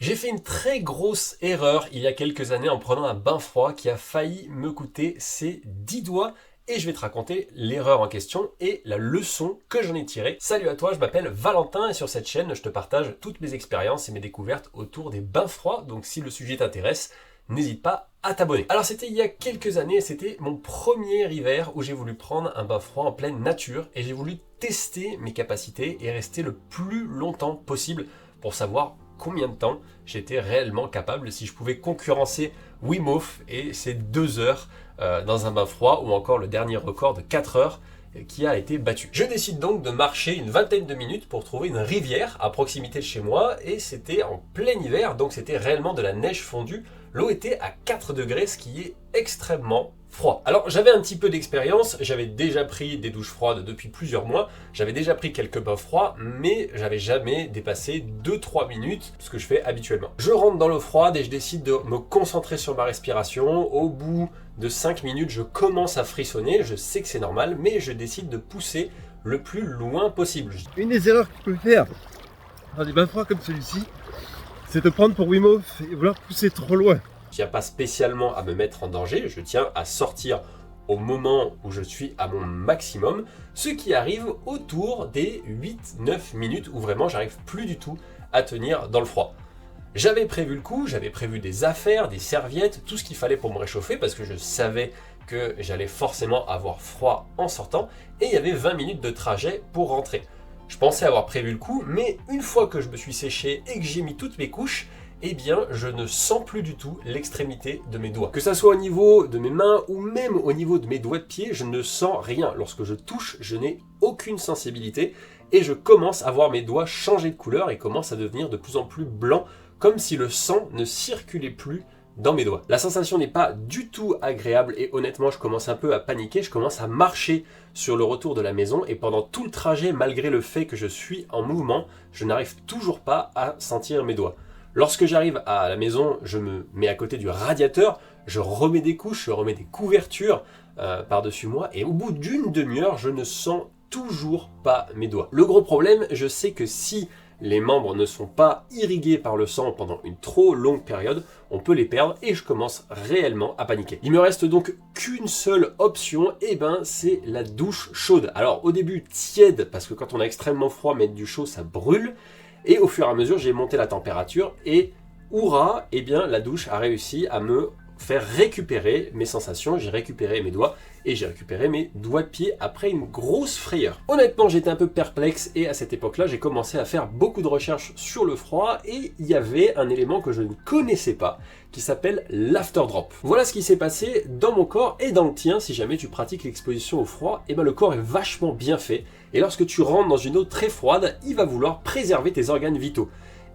J'ai fait une très grosse erreur il y a quelques années en prenant un bain froid qui a failli me coûter ses 10 doigts et je vais te raconter l'erreur en question et la leçon que j'en ai tirée. Salut à toi, je m'appelle Valentin et sur cette chaîne je te partage toutes mes expériences et mes découvertes autour des bains froids, donc si le sujet t'intéresse, n'hésite pas à t'abonner. Alors c'était il y a quelques années, c'était mon premier hiver où j'ai voulu prendre un bain froid en pleine nature et j'ai voulu tester mes capacités et rester le plus longtemps possible pour savoir combien de temps j'étais réellement capable, si je pouvais concurrencer Wim Hof et ses 2 heures dans un bain froid ou encore le dernier record de 4 heures qui a été battu. Je décide donc de marcher une vingtaine de minutes pour trouver une rivière à proximité de chez moi et c'était en plein hiver, donc c'était réellement de la neige fondue. L'eau était à 4 degrés, ce qui est extrêmement froid. Alors j'avais un petit peu d'expérience, j'avais déjà pris des douches froides depuis plusieurs mois, j'avais déjà pris quelques bains froids, mais j'avais jamais dépassé 2-3 minutes, ce que je fais habituellement. Je rentre dans l'eau froide et je décide de me concentrer sur ma respiration. Au bout de 5 minutes, je commence à frissonner, je sais que c'est normal, mais je décide de pousser le plus loin possible. Une des erreurs que tu peux faire dans des bains froids comme celui-ci, c'est de prendre pour Wim Hof et vouloir pousser trop loin. Je tiens pas spécialement à me mettre en danger, je tiens à sortir au moment où je suis à mon maximum, ce qui arrive autour des 8-9 minutes où vraiment j'arrive plus du tout à tenir dans le froid. J'avais prévu le coup, j'avais prévu des affaires, des serviettes, tout ce qu'il fallait pour me réchauffer parce que je savais que j'allais forcément avoir froid en sortant et il y avait 20 minutes de trajet pour rentrer. Je pensais avoir prévu le coup, mais une fois que je me suis séché et que j'ai mis toutes mes couches, eh bien, je ne sens plus du tout l'extrémité de mes doigts. Que ça soit au niveau de mes mains ou même au niveau de mes doigts de pied, je ne sens rien. Lorsque je touche, je n'ai aucune sensibilité et je commence à voir mes doigts changer de couleur et commencent à devenir de plus en plus blancs, comme si le sang ne circulait plus dans mes doigts. La sensation n'est pas du tout agréable et honnêtement, je commence un peu à paniquer, je commence à marcher sur le retour de la maison et pendant tout le trajet, malgré le fait que je suis en mouvement, je n'arrive toujours pas à sentir mes doigts. Lorsque j'arrive à la maison, je me mets à côté du radiateur, je remets des couches, je remets des couvertures par-dessus moi et au bout d'une demi-heure, je ne sens toujours pas mes doigts. Le gros problème, je sais que si les membres ne sont pas irrigués par le sang pendant une trop longue période, on peut les perdre et je commence réellement à paniquer. Il me reste donc qu'une seule option, et c'est la douche chaude. Alors au début tiède, parce que quand on a extrêmement froid, mettre du chaud ça brûle. Et au fur et à mesure, j'ai monté la température et hurrah, la douche a réussi à me faire récupérer mes sensations, j'ai récupéré mes doigts et j'ai récupéré mes doigts de pied après une grosse frayeur. Honnêtement, j'étais un peu perplexe et à cette époque-là, j'ai commencé à faire beaucoup de recherches sur le froid et il y avait un élément que je ne connaissais pas qui s'appelle l'afterdrop. Voilà ce qui s'est passé dans mon corps et dans le tien si jamais tu pratiques l'exposition au froid, le corps est vachement bien fait et lorsque tu rentres dans une eau très froide, il va vouloir préserver tes organes vitaux.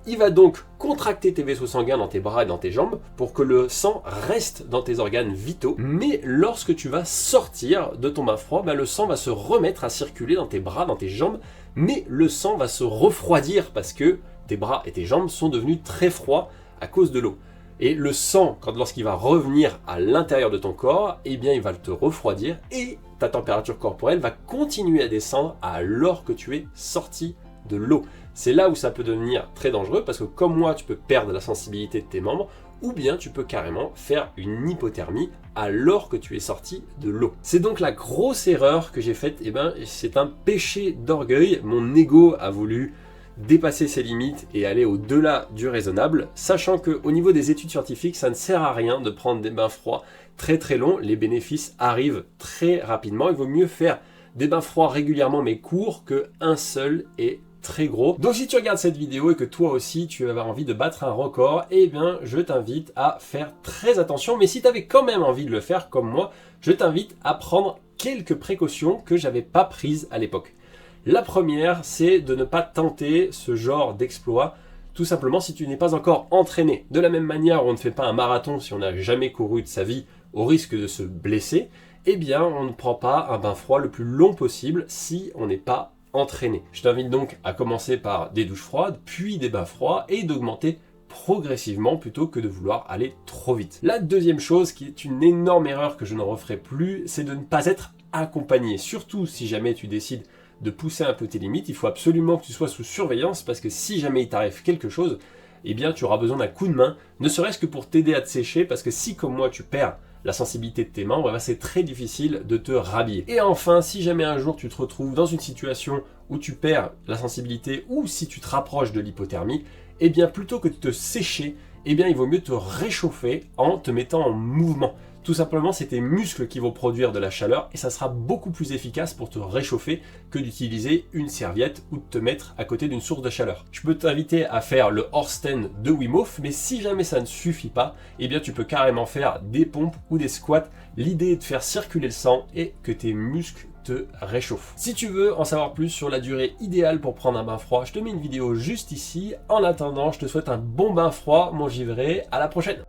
Il va donc contracter tes vaisseaux sanguins dans tes bras et dans tes jambes pour que le sang reste dans tes organes vitaux. Mais lorsque tu vas sortir de ton bain froid, le sang va se remettre à circuler dans tes bras, dans tes jambes, mais le sang va se refroidir parce que tes bras et tes jambes sont devenus très froids à cause de l'eau. Et le sang, lorsqu'il va revenir à l'intérieur de ton corps, il va te refroidir et ta température corporelle va continuer à descendre alors que tu es sorti de l'eau. C'est là où ça peut devenir très dangereux parce que comme moi, tu peux perdre la sensibilité de tes membres ou bien tu peux carrément faire une hypothermie alors que tu es sorti de l'eau. C'est donc la grosse erreur que j'ai faite, c'est un péché d'orgueil. Mon ego a voulu dépasser ses limites et aller au-delà du raisonnable, sachant qu'au niveau des études scientifiques, ça ne sert à rien de prendre des bains froids très très longs. Les bénéfices arrivent très rapidement. Il vaut mieux faire des bains froids régulièrement mais courts qu'un seul et très gros. Donc si tu regardes cette vidéo et que toi aussi tu as envie de battre un record, je t'invite à faire très attention. Mais si tu avais quand même envie de le faire comme moi, je t'invite à prendre quelques précautions que j'avais pas prises à l'époque. La première, c'est de ne pas tenter ce genre d'exploit, tout simplement si tu n'es pas encore entraîné. De la même manière, on ne fait pas un marathon si on n'a jamais couru de sa vie au risque de se blesser, on ne prend pas un bain froid le plus long possible si on n'est pas entraîné. Je t'invite donc à commencer par des douches froides, puis des bains froids et d'augmenter progressivement plutôt que de vouloir aller trop vite. La deuxième chose qui est une énorme erreur que je ne referai plus, c'est de ne pas être accompagné. Surtout si jamais tu décides de pousser un peu tes limites, il faut absolument que tu sois sous surveillance parce que si jamais il t'arrive quelque chose, eh bien tu auras besoin d'un coup de main, ne serait-ce que pour t'aider à te sécher, parce que si comme moi tu perds la sensibilité de tes membres, c'est très difficile de te rhabiller. Et enfin, si jamais un jour tu te retrouves dans une situation où tu perds la sensibilité ou si tu te rapproches de l'hypothermie, eh bien plutôt que de te sécher, eh bien il vaut mieux te réchauffer en te mettant en mouvement. Tout simplement, c'est tes muscles qui vont produire de la chaleur et ça sera beaucoup plus efficace pour te réchauffer que d'utiliser une serviette ou de te mettre à côté d'une source de chaleur. Je peux t'inviter à faire le Horsten de Wim Hof, mais si jamais ça ne suffit pas, eh bien tu peux carrément faire des pompes ou des squats. L'idée est de faire circuler le sang et que tes muscles te réchauffent. Si tu veux en savoir plus sur la durée idéale pour prendre un bain froid, je te mets une vidéo juste ici. En attendant, je te souhaite un bon bain froid, mon givré. À la prochaine!